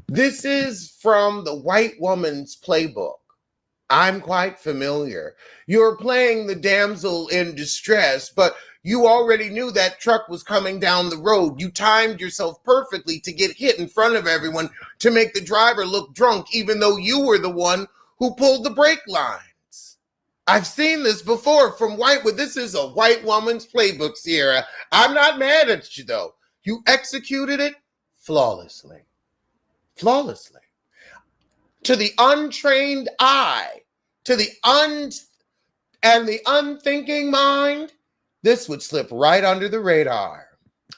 This is from the white woman's playbook. I'm quite familiar. You're playing the damsel in distress, but you already knew that truck was coming down the road. You timed yourself perfectly to get hit in front of everyone to make the driver look drunk, even though you were the one who pulled the brake lines. I've seen this before from Whitewood. This is a white woman's playbook, Sierra. I'm not mad at you, though. You executed it flawlessly. Flawlessly. To the untrained eye, to the unthinking mind, this would slip right under the radar.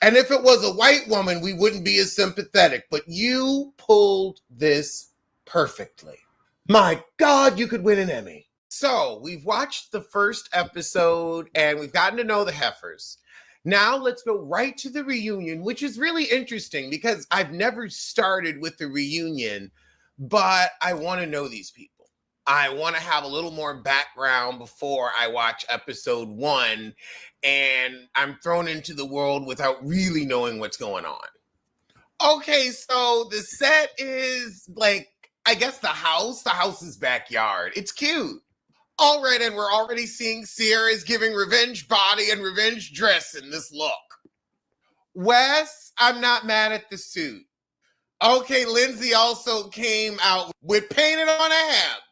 And if it was a white woman, we wouldn't be as sympathetic, but you pulled this perfectly. My God, you could win an Emmy. So we've watched the first episode and we've gotten to know the heifers. Now let's go right to the reunion, which is really interesting because I've never started with the reunion, but I want to know these people. I want to have a little more background before I watch episode 1, and I'm thrown into the world without really knowing what's going on. Okay, so the set is like, I guess the house's backyard. It's cute. All right, and we're already seeing Sierra is giving revenge body and revenge dress in this look. Wes, I'm not mad at the suit. Okay, Lindsay also came out with painted on abs.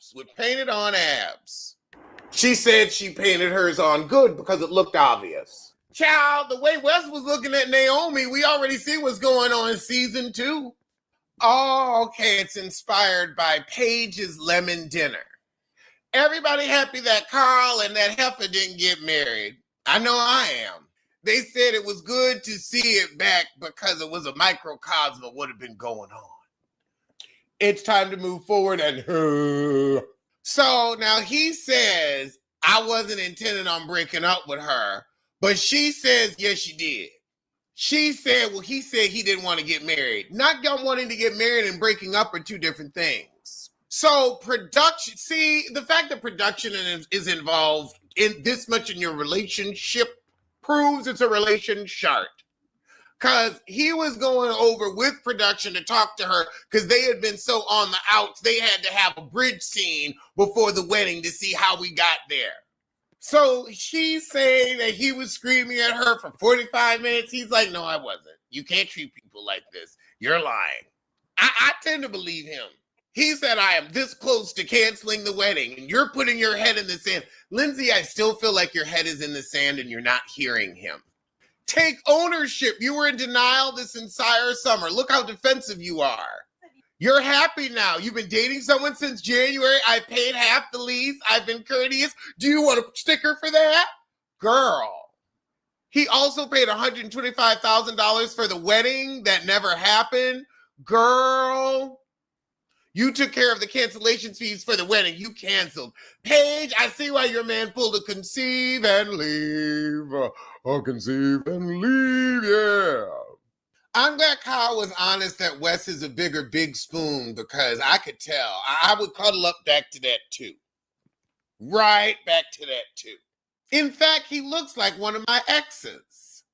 She said she painted hers on good because it looked obvious. Child, the way Wes was looking at Naomi, we already see what's going on in season 2. Oh, okay, it's inspired by Paige's Lemon Dinner. Everybody happy that Carl and that heifer didn't get married. I know I am. They said it was good to see it back because it was a microcosm of what had been going on. It's time to move forward and so now he says, I wasn't intending on breaking up with her, but she says, yes, she did. She said, well, he said he didn't want to get married. Not wanting to get married and breaking up are two different things. So production, see, the fact that production is involved in this much in your relationship proves it's a relation shart. Because he was going over with production to talk to her because they had been so on the outs, they had to have a bridge scene before the wedding to see how we got there. So she's saying that he was screaming at her for 45 minutes. He's like, no, I wasn't. You can't treat people like this. You're lying. I tend to believe him. He said, I am this close to canceling the wedding, and you're putting your head in the sand. Lindsay, I still feel like your head is in the sand and you're not hearing him. Take ownership. You were in denial this entire summer. Look how defensive you are. You're happy now. You've been dating someone since January. I paid half the lease. I've been courteous. Do you want a sticker for that? Girl. He also paid $125,000 for the wedding that never happened. Girl. You took care of the cancellation fees for the wedding. You canceled. Paige, I see why your man pulled a conceive and leave. Conceive and leave, yeah. I'm glad Kyle was honest that Wes is a bigger big spoon because I could tell. I would cuddle up back to that too. Right back to that too. In fact, he looks like one of my exes.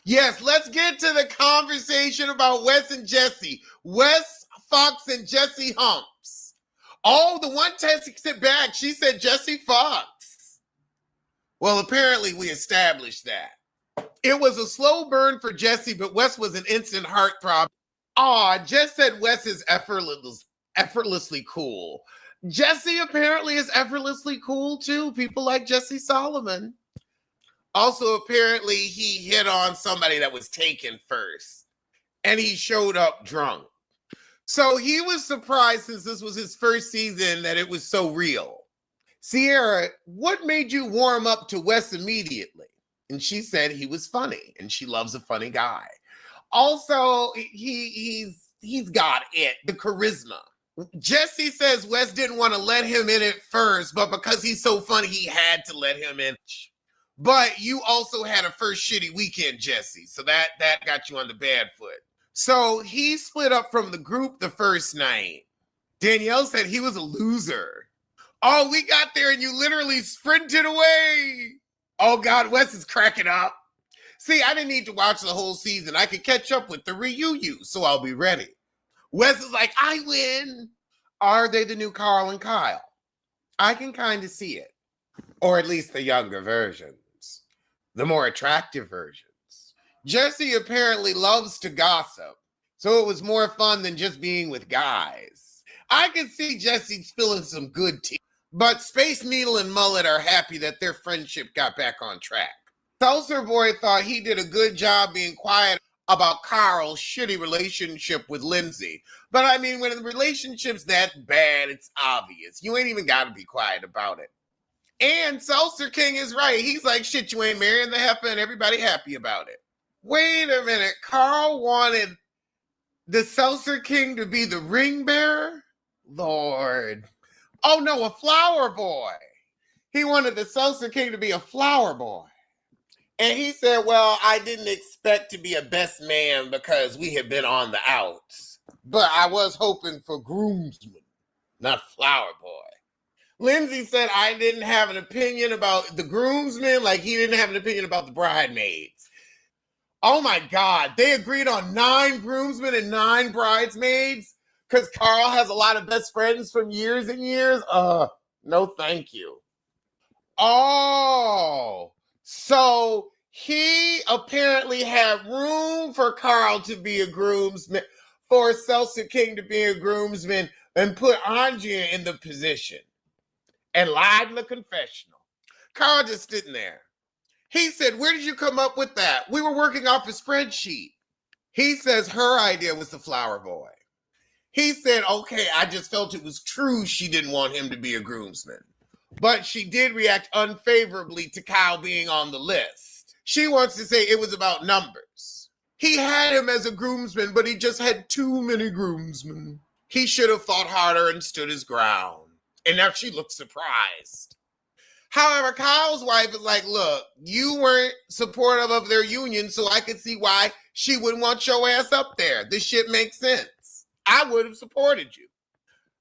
Yes, let's get to the conversation about Wes and Jesse. Wes Fox and Jesse Humps. Oh, the one texted back, she said Jesse Fox. Well, apparently we established that. It was a slow burn for Jesse, but Wes was an instant heartthrob. Jess said Wes is effortlessly cool. Jesse apparently is effortlessly cool too. People like Jesse Solomon. Also, apparently he hit on somebody that was taken first, and he showed up drunk. So he was surprised since this was his first season that it was so real. Sierra, what made you warm up to Wes immediately? And she said he was funny and she loves a funny guy. Also, he's got it, the charisma. Jesse says Wes didn't want to let him in at first, but because he's so funny, he had to let him in. But you also had a first shitty weekend, Jesse. So that got you on the bad foot. So he split up from the group the first night. Danielle said he was a loser. Oh, we got there and you literally sprinted away. Oh God, Wes is cracking up. See, I didn't need to watch the whole season. I could catch up with the reunion, so I'll be ready. Wes is like, I win. Are they the new Carl and Kyle? I can kind of see it. Or at least the younger versions. The more attractive versions. Jesse apparently loves to gossip, so it was more fun than just being with guys. I could see Jesse spilling some good tea, but Space Needle and Mullet are happy that their friendship got back on track. Seltzer Boy thought he did a good job being quiet about Carl's shitty relationship with Lindsay. But I mean, when the relationship's that bad, it's obvious. You ain't even got to be quiet about it. And Seltzer King is right. He's like, shit, you ain't marrying the heifer and everybody happy about it. Wait a minute. Carl wanted the Seltzer King to be the ring bearer? Lord. Oh no, a flower boy. He wanted the Seltzer King to be a flower boy. And he said, well, I didn't expect to be a best man because we had been on the outs. But I was hoping for groomsman, not flower boy. Lindsay said I didn't have an opinion about the groomsmen, like he didn't have an opinion about the bridesmaids. Oh my God, they agreed on 9 groomsmen and 9 bridesmaids because Carl has a lot of best friends from years and years. No thank you. Oh, so he apparently had room for Carl to be a groomsman, for Seltzer King to be a groomsman, and put Andrea in the position and lied in the confessional. Carl just sitting there. He said, where did you come up with that? We were working off a spreadsheet. He says her idea was the flower boy. He said, okay, I just felt it was true she didn't want him to be a groomsman. But she did react unfavorably to Kyle being on the list. She wants to say it was about numbers. He had him as a groomsman, but he just had too many groomsmen. He should have fought harder and stood his ground. And now she looks surprised. However, Kyle's wife is like, look, you weren't supportive of their union, so I could see why she wouldn't want your ass up there. This shit makes sense. I would have supported you.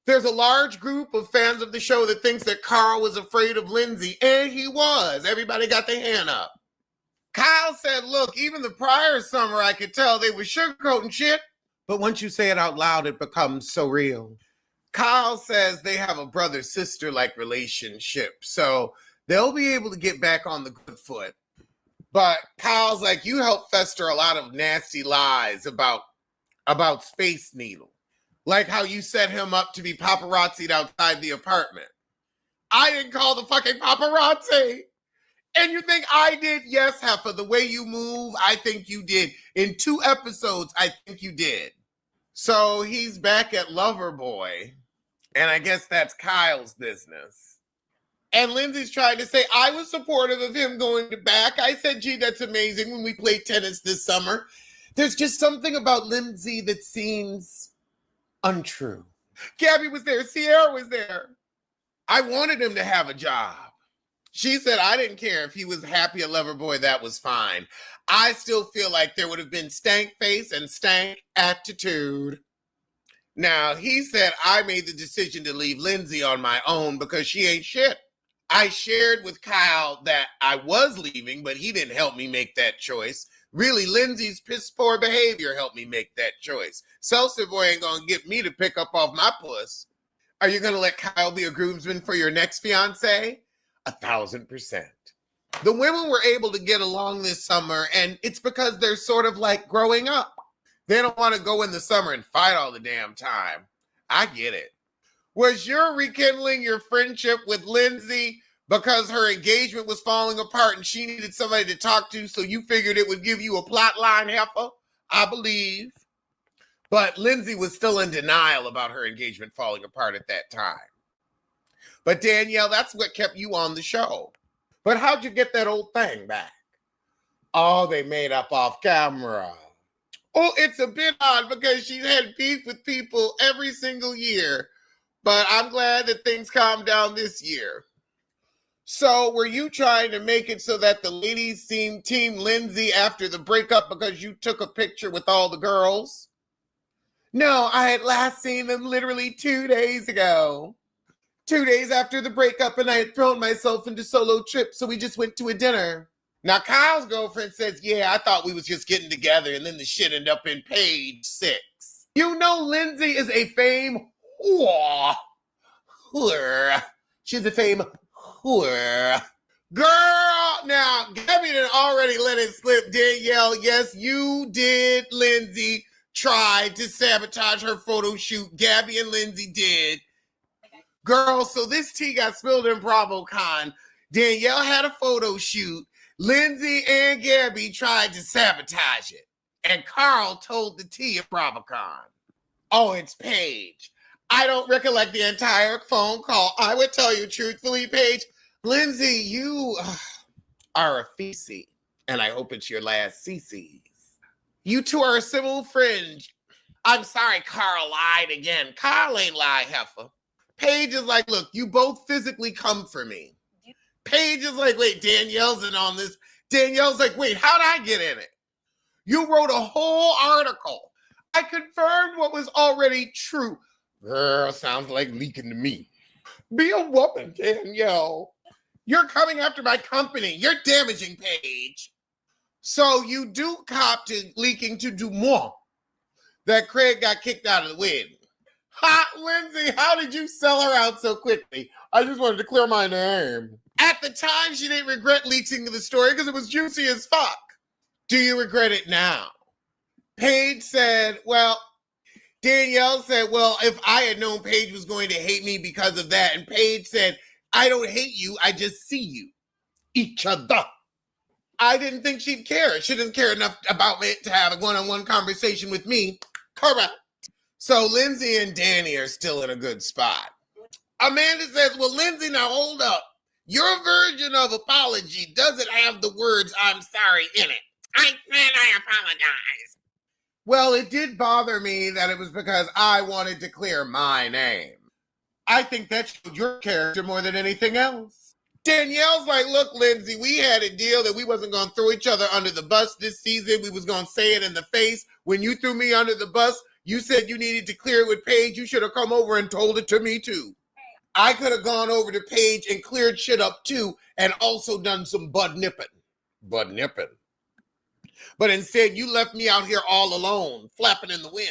There's a large group of fans of the show that thinks that Carl was afraid of Lindsay, and he was. Everybody got their hand up. Kyle said, look, even the prior summer, I could tell they were sugarcoating shit, but once you say it out loud, it becomes so real. Kyle says they have a brother-sister-like relationship, so they'll be able to get back on the good foot. But Kyle's like, you helped fester a lot of nasty lies about Space Needle. Like how you set him up to be paparazzi'd outside the apartment. I didn't call the fucking paparazzi. And you think I did? Yes, Heifer, the way you move, I think you did. In 2 episodes, I think you did. So he's back at Loverboy. And I guess that's Kyle's business. And Lindsay's trying to say, I was supportive of him going to back. I said, gee, that's amazing when we played tennis this summer. There's just something about Lindsay that seems untrue. Gabby was there. Sierra was there. I wanted him to have a job. She said, I didn't care if he was happy at Loverboy, that was fine. I still feel like there would have been stank face and stank attitude. Now, he said, I made the decision to leave Lindsay on my own because she ain't shit. I shared with Kyle that I was leaving, but he didn't help me make that choice. Really, Lindsay's piss poor behavior helped me make that choice. Seltzer Boy ain't gonna get me to pick up off my puss. Are you gonna let Kyle be a groomsman for your next fiance? 1,000%. The women were able to get along this summer, and it's because they're sort of like growing up. They don't want to go in the summer and fight all the damn time. I get it. Was your rekindling your friendship with Lindsay because her engagement was falling apart and she needed somebody to talk to, so you figured it would give you a plot line, Heifer? I believe. But Lindsay was still in denial about her engagement falling apart at that time. But Danielle, that's what kept you on the show. But how'd you get that old thing back? Oh, they made up off camera. Oh, it's a bit odd because she's had beef with people every single year. But I'm glad that things calmed down this year. So were you trying to make it so that the ladies seemed Team Lindsay after the breakup because you took a picture with all the girls? No, I had last seen them literally 2 days ago. 2 days after the breakup, and I had thrown myself into solo trip, so we just went to a dinner. Now, Kyle's girlfriend says, yeah, I thought we was just getting together, and then the shit ended up in page 6. You know Lindsay is a fame whore. She's a fame whore. Girl, now, Gabby done already let it slip. Danielle, yes, you did, Lindsay, try to sabotage her photo shoot. Gabby and Lindsay did. Girl, so this tea got spilled in BravoCon. Danielle had a photo shoot. Lindsay and Gabby tried to sabotage it. And Carl told the tea at BravoCon. Oh, it's Paige. I don't recollect the entire phone call. I would tell you truthfully, Paige. Lindsay, you are a feces, and I hope it's your last CCs. You two are a civil fringe. I'm sorry, Carl lied again. Carl ain't lie, heifer. Paige is like, look, you both physically come for me. Paige is like, wait, Danielle's in on this. Danielle's like, wait, how'd I get in it? You wrote a whole article. I confirmed what was already true. Girl, sounds like leaking to me. Be a woman, Danielle. You're coming after my company. You're damaging Paige. So you do cop to leaking to do more. That Craig got kicked out of the win. Ha, Lindsay, how did you sell her out so quickly? I just wanted to clear my name. At the time, she didn't regret leaking the story because it was juicy as fuck. Do you regret it now? Paige said, well, Danielle said, well, if I had known Paige was going to hate me because of that. And Paige said, I don't hate you. I just see you. Each other. I didn't think she'd care. She didn't care enough about me to have a one-on-one conversation with me. Correct. So Lindsay and Danny are still in a good spot. Amanda says, well, Lindsay, now hold up. Your version of apology doesn't have the words I'm sorry in it. I said I apologize. Well, it did bother me that it was because I wanted to clear my name. I think that showed your character more than anything else. Danielle's like, look, Lindsay, we had a deal that we wasn't going to throw each other under the bus this season. We was going to say it in the face. When you threw me under the bus, you said you needed to clear it with Paige. You should have come over and told it to me, too. I could have gone over to Paige and cleared shit up, too, and also done some bud nipping. Bud nipping. But instead, you left me out here all alone, flapping in the wind,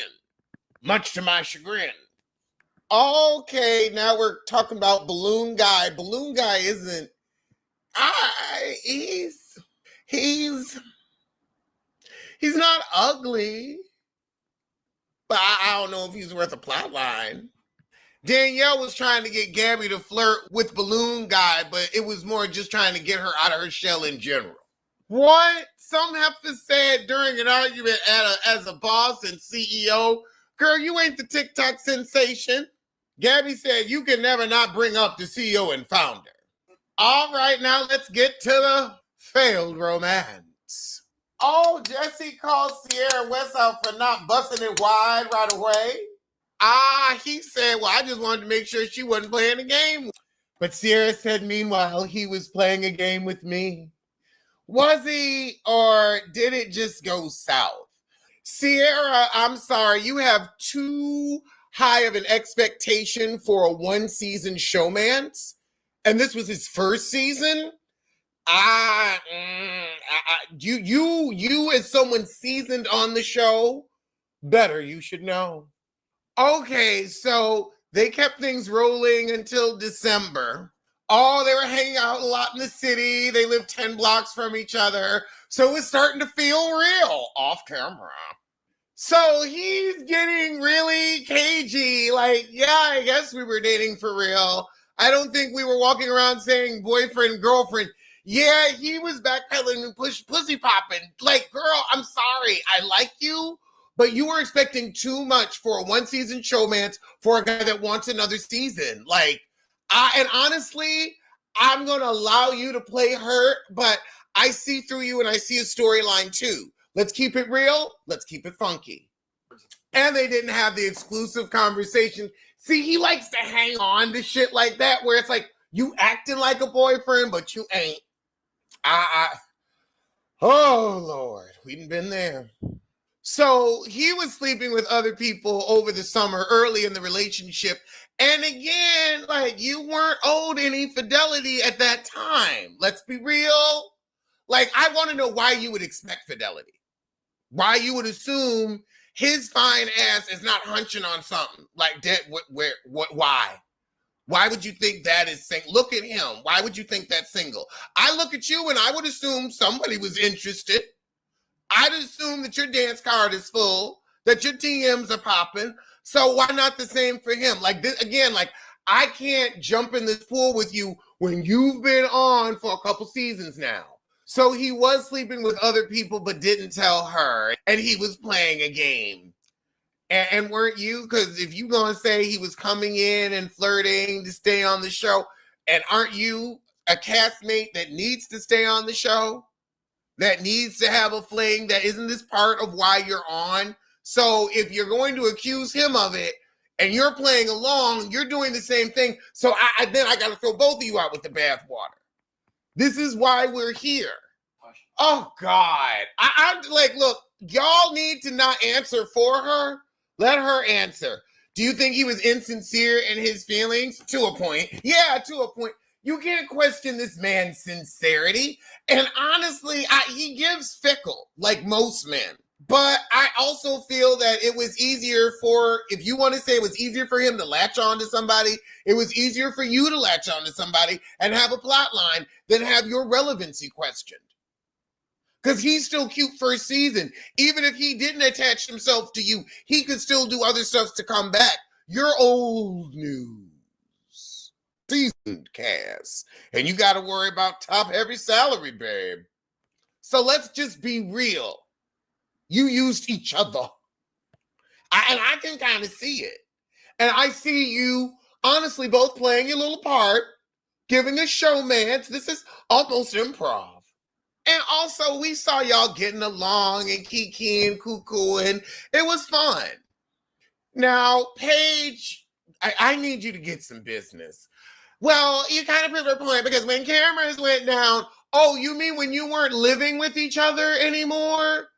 much to my chagrin. Okay, now we're talking about Balloon Guy. Balloon Guy isn't... He's not ugly. But I don't know if he's worth a plot line. Danielle was trying to get Gabby to flirt with Balloon Guy, but it was more just trying to get her out of her shell in general. What? Some heifer said during an argument as a boss and CEO, girl, you ain't the TikTok sensation. Gabby said, you can never not bring up the CEO and founder. All right, now let's get to the failed romance. Oh, Jesse called Sierra and Wes out for not busting it wide right away. He said, well, I just wanted to make sure she wasn't playing a game. But Sierra said, meanwhile, he was playing a game with me. Was he, or did it just go south? Sierra, I'm sorry, you have too high of an expectation for a one-season showmance, and this was his first season. You as someone seasoned on the show, better you should know. Okay, so they kept things rolling until December. Oh, they were hanging out a lot in the city. They lived 10 blocks from each other. So it's starting to feel real off camera. So he's getting really cagey. Like, yeah, I guess we were dating for real. I don't think we were walking around saying boyfriend, girlfriend. Yeah, he was backpedaling and pussy popping. Like, girl, I'm sorry. I like you, but you were expecting too much for a one-season showmance for a guy that wants another season. Like, and honestly, I'm going to allow you to play hurt, but I see through you and I see a storyline too. Let's keep it real. Let's keep it funky. And they didn't have the exclusive conversation. See, he likes to hang on to shit like that where it's like, you acting like a boyfriend, but you ain't. Oh, Lord, we've been there. So he was sleeping with other people over the summer, early in the relationship. And again, like, you weren't owed any fidelity at that time. Let's be real. Like, I want to know why you would expect fidelity. Why you would assume his fine ass is not hunching on something like that. Why? Why would you think that is single? Look at him. Why would you think that's single? I look at you and I would assume somebody was interested. I'd assume that your dance card is full, that your DMs are popping. So why not the same for him? Like this again, like I can't jump in this pool with you when you've been on for a couple seasons now. So he was sleeping with other people but didn't tell her, and he was playing a game. And weren't you? Because if you're going to say he was coming in and flirting to stay on the show, and aren't you a castmate that needs to stay on the show? That needs to have a fling? That isn't this part of why you're on? So if you're going to accuse him of it and you're playing along, you're doing the same thing. So then I got to throw both of you out with the bathwater. This is why we're here. Oh, God. I'm like, look, y'all need to not answer for her. Let her answer. Do you think he was insincere in his feelings? To a point. Yeah, to a point. You can't question this man's sincerity. And honestly, he gives fickle, like most men. But I also feel that it was easier if you want to say it was easier for him to latch on to somebody, it was easier for you to latch on to somebody and have a plot line than have your relevancy questioned. Because he's still cute first season. Even if he didn't attach himself to you, he could still do other stuff to come back. You're old news. Seasoned cast. And you got to worry about top-heavy salary, babe. So let's just be real. You used each other. And I can kind of see it. And I see you, honestly, both playing your little part, giving a showmance. This is almost improv. And also, we saw y'all getting along and kiki and cuckoo, and it was fun. Now, Paige, I need you to get some business. Well, you kind of proved her point, because when cameras went down, oh, you mean when you weren't living with each other anymore?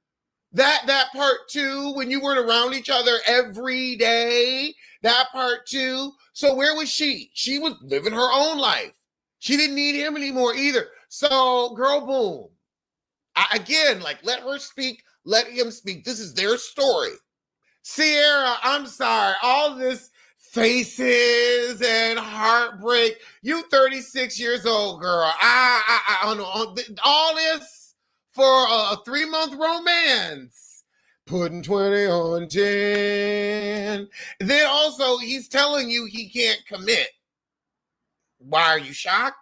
That part too, when you weren't around each other every day, that part too. So where was she? She was living her own life. She didn't need him anymore either. So, girl, boom. Again, like, let her speak, let him speak. This is their story. Sierra, I'm sorry. All this faces and heartbreak. You 36 years old, girl. I don't know. All this for a 3-month romance. Putting 20 on 10. Then also, he's telling you he can't commit. Why are you shocked?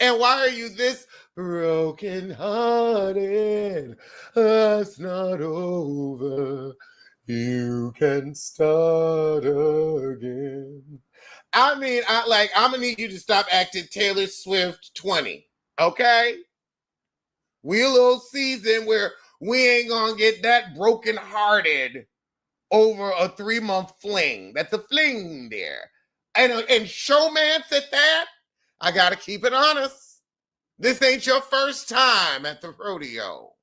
And why are you this broken-hearted? That's not over. You can start again. I mean, I'm gonna need you to stop acting Taylor Swift 20, okay? We a little season where we ain't gonna get that broken-hearted over a 3-month fling. That's a fling there. And showmance at that? I gotta keep it honest. This ain't your first time at the rodeo.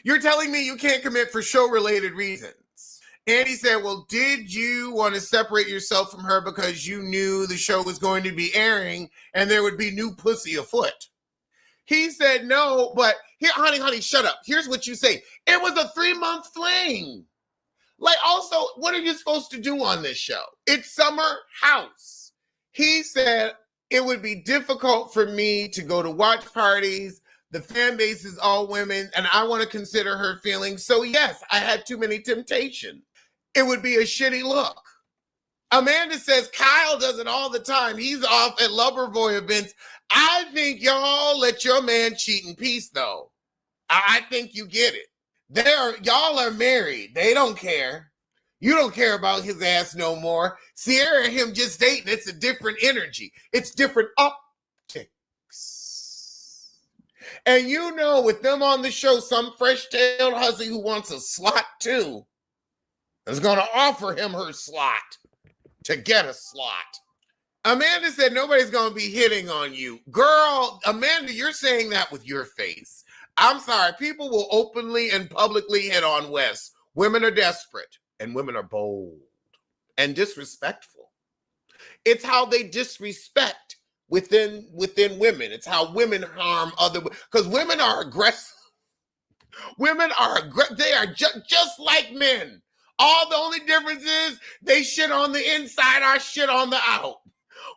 You're telling me you can't commit for show-related reasons. And he said, well, did you want to separate yourself from her because you knew the show was going to be airing and there would be new pussy afoot? He said, no, but here, honey, shut up. Here's what you say. It was a 3-month fling. Like, also, what are you supposed to do on this show? It's summer house. He said, it would be difficult for me to go to watch parties. The fan base is all women, and I want to consider her feelings. So yes, I had too many temptations. It would be a shitty look. Amanda says Kyle does it all the time. He's off at Loverboy events. I think y'all let your man cheat in peace, though. I think you get it. Y'all are married. They don't care. You don't care about his ass no more. Sierra and him just dating. It's a different energy. It's different optics. And you know, with them on the show, some fresh-tailed hussy who wants a slot too is going to offer him her slot to get a slot. Amanda said nobody's going to be hitting on you. Girl, Amanda, you're saying that with your face. I'm sorry. People will openly and publicly hit on Wes. Women are desperate. And women are bold and disrespectful. It's how they disrespect within women. It's how women harm other women. Because women are aggressive. Women are aggressive. They are just like men. All the only difference is they shit on the inside, our shit on the out.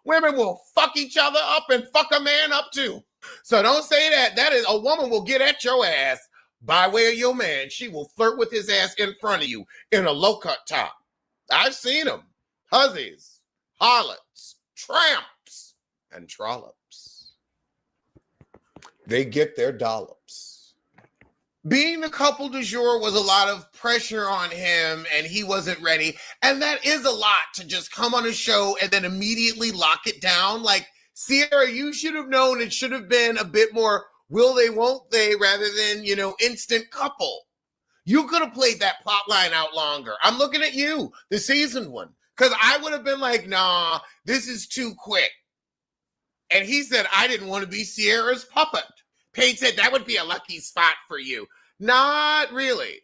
Women will fuck each other up and fuck a man up too. So don't say that. That is, a woman will get at your ass by way of your man. She will flirt with his ass in front of you in a low-cut top. I've seen them. Hussies, harlots, tramps, and trollops. They get their dollops. Being the couple du jour was a lot of pressure on him, and he wasn't ready. And that is a lot to just come on a show and then immediately lock it down. Like, Sierra, you should have known it should have been a bit more will they, won't they, rather than, instant couple. You could have played that plot line out longer. I'm looking at you, the season one, because I would have been like, nah, this is too quick. And he said, I didn't want to be Sierra's puppet. Paige said, that would be a lucky spot for you. Not really.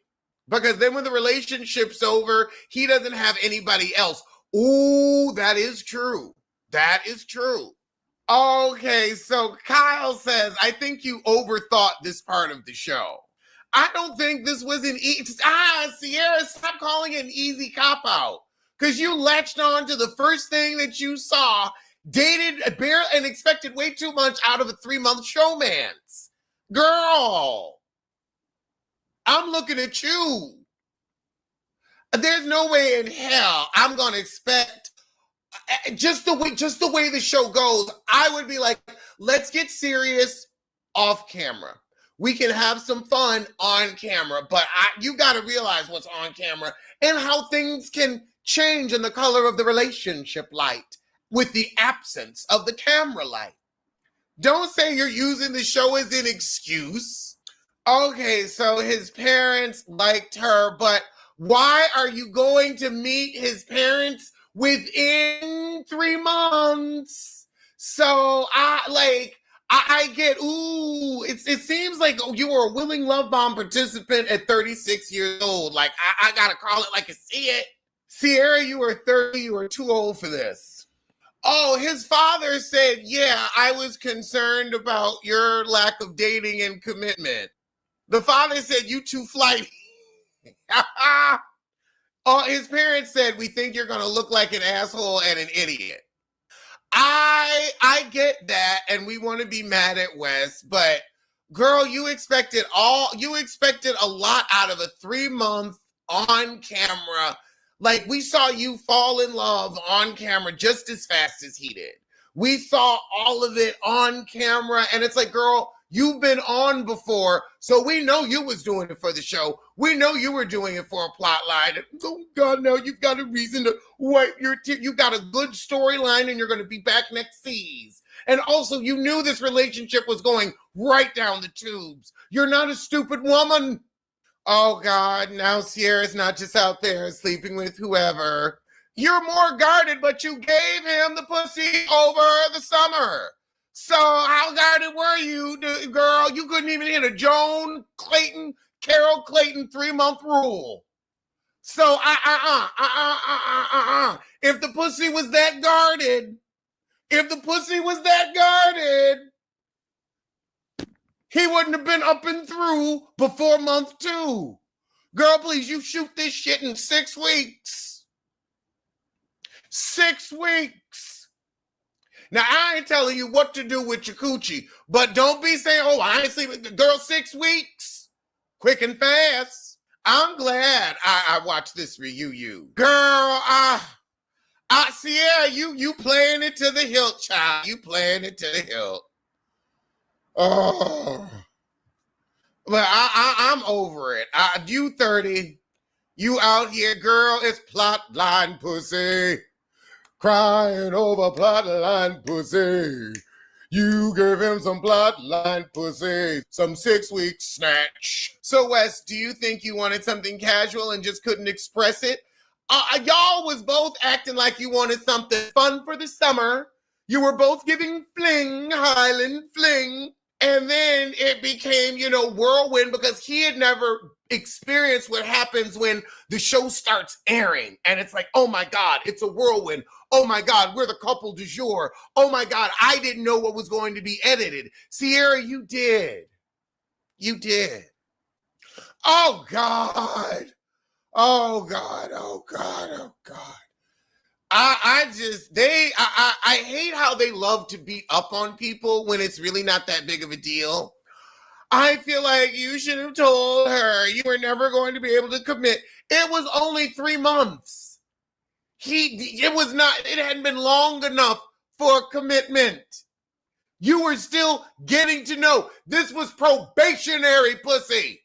Because then when the relationship's over, he doesn't have anybody else. Ooh, that is true. That is true. Okay, so Kyle says, I think you overthought this part of the show. I don't think this was an Sierra, stop calling it an easy cop-out. Because you latched on to the first thing that you saw, dated barely and expected way too much out of a 3-month showmance. Girl, I'm looking at you. There's no way in hell I'm going to expect just the way the show goes. I would be like, let's get serious off camera. We can have some fun on camera, but you got to realize what's on camera and how things can change in the color of the relationship light with the absence of the camera light. Don't say you're using the show as an excuse. Okay, so his parents liked her, but why are you going to meet his parents within 3 months? So I get, it seems like you were a willing love bomb participant at 36 years old. Like, I gotta call it like I see it. Sierra, you were 30, you were too old for this. Oh, his father said, yeah, I was concerned about your lack of dating and commitment. The father said, you too flighty. Oh, his parents said, we think you're gonna look like an asshole and an idiot. I get that, and we want to be mad at Wes, but girl, you expected a lot out of a 3-month on camera. Like, we saw you fall in love on camera just as fast as he did. We saw all of it on camera, and it's like, girl, you've been on before, so we know you was doing it for the show. We know you were doing it for a plot line. Oh, God, no, you've got a reason to wipe your tears. You got a good storyline, and you're going to be back next season. And also, you knew this relationship was going right down the tubes. You're not a stupid woman. Oh, God, now Sierra's not just out there sleeping with whoever. You're more guarded, but you gave him the pussy over the summer. So how guarded were you, girl? You couldn't even hit a Carol Clayton 3-month rule. So if the pussy was that guarded, he wouldn't have been up and through before month 2. Girl, please, you shoot this shit in 6 weeks. 6 weeks. Now, I ain't telling you what to do with your coochie, but don't be saying, oh, I ain't sleeping. Girl, 6 weeks. Quick and fast. I'm glad I watched this reunion. Girl, Sierra, you playing it to the hilt, child. You playing it to the hilt. Oh. But I'm over it. You 30. You out here, girl, it's plot line pussy. Crying over plot line pussy. You gave him some plot line pussy. Some 6-week snatch. So, Wes, do you think you wanted something casual and just couldn't express it? Y'all was both acting like you wanted something fun for the summer. You were both giving fling, Highland fling. And then it became, whirlwind, because he had never experienced what happens when the show starts airing. And it's like, oh my God, it's a whirlwind. Oh my God, we're the couple du jour. Oh my God, I didn't know what was going to be edited. Sierra, you did. You did. Oh God. Oh God, oh God, oh God. I hate how they love to beat up on people when it's really not that big of a deal. I feel like you should have told her you were never going to be able to commit. It was only 3 months. It hadn't been long enough for commitment. You were still getting to know. This was probationary, pussy.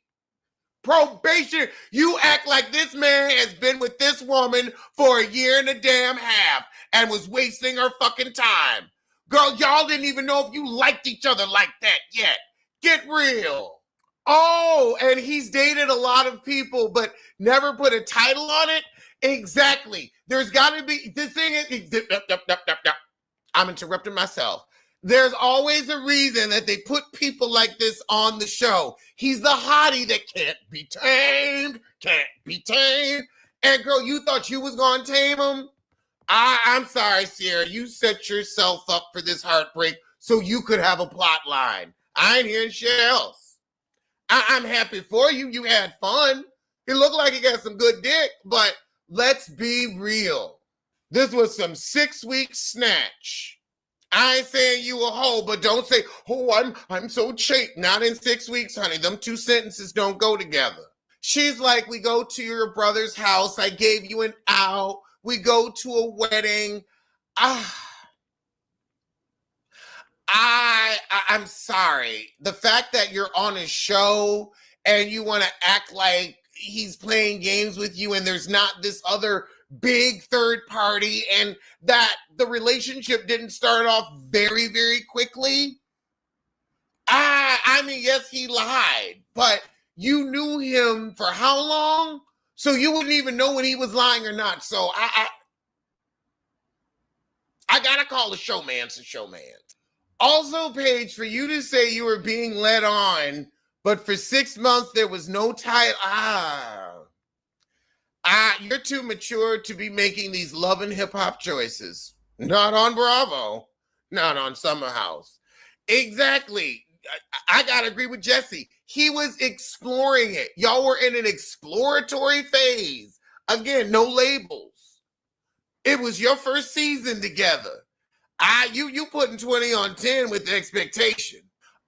Probation. You act like this man has been with this woman for a year and a damn half and was wasting her fucking time. Girl, y'all didn't even know if you liked each other like that yet. Get real. Oh, and he's dated a lot of people, but never put a title on it? Exactly. There's got to be, the thing is, I'm interrupting myself. There's always a reason that they put people like this on the show. He's the hottie that can't be tamed. And girl, you thought you was going to tame him? I'm sorry, Sierra. You set yourself up for this heartbreak so you could have a plot line. I ain't hearing shit else. I'm happy for you. You had fun. It looked like he got some good dick, but let's be real. This was some 6-week snatch. I ain't saying you a hoe, but don't say, oh, I'm so cheap. Not in 6 weeks, honey. Them two sentences don't go together. She's like, we go to your brother's house. I gave you an out. We go to a wedding. I'm sorry. The fact that you're on a show and you want to act like he's playing games with you and there's not this other big third party and that the relationship didn't start off very, very quickly. I mean, yes, he lied, but you knew him for how long? So you wouldn't even know when he was lying or not. So I gotta call the showmance a showmance. Also, Paige, for you to say you were being led on, but for 6 months there was no title. You're too mature to be making these love and hip hop choices. Not on Bravo. Not on Summer House. Exactly. I gotta agree with Jesse. He was exploring it. Y'all were in an exploratory phase. Again, no labels. It was your first season together. You putting 20 on 10 with the expectation.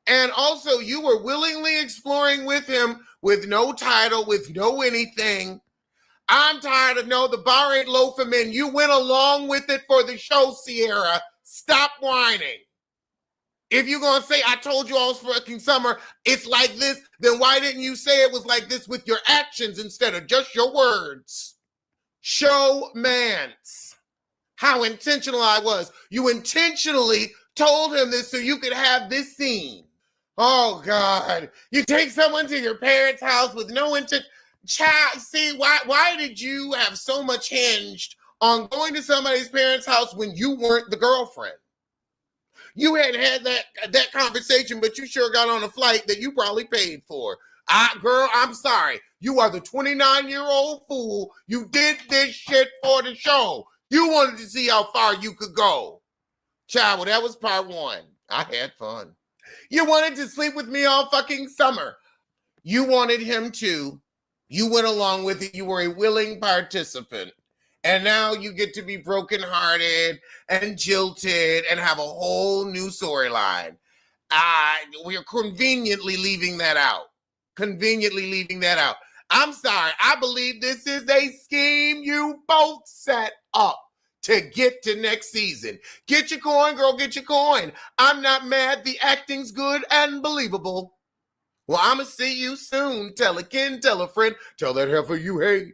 And also, you were willingly exploring with him with no title, with no anything. I'm tired of the bar ain't low for men. You went along with it for the show, Sierra. Stop whining. If you're going to say, I told you all fucking summer, it's like this, then why didn't you say it was like this with your actions instead of just your words? Showmance. How intentional I was. You intentionally told him this so you could have this scene. Oh, God. You take someone to your parents' house with no intent. Child, see, why did you have so much hinged on going to somebody's parents' house when you weren't the girlfriend? You hadn't had that conversation, but you sure got on a flight that you probably paid for. Girl, I'm sorry. You are the 29-year-old fool. You did this shit for the show. You wanted to see how far you could go. Child, well, that was part 1. I had fun. You wanted to sleep with me all fucking summer. You wanted him to. You went along with it. You were a willing participant. And now you get to be brokenhearted and jilted and have a whole new storyline. We are conveniently leaving that out. I'm sorry. I believe this is a scheme you both set up to get to next season. Get your coin, girl. Get your coin. I'm not mad. The acting's good and believable. Well, I'm going to see you soon. Tell a kin, tell a friend, tell that heifer you hate.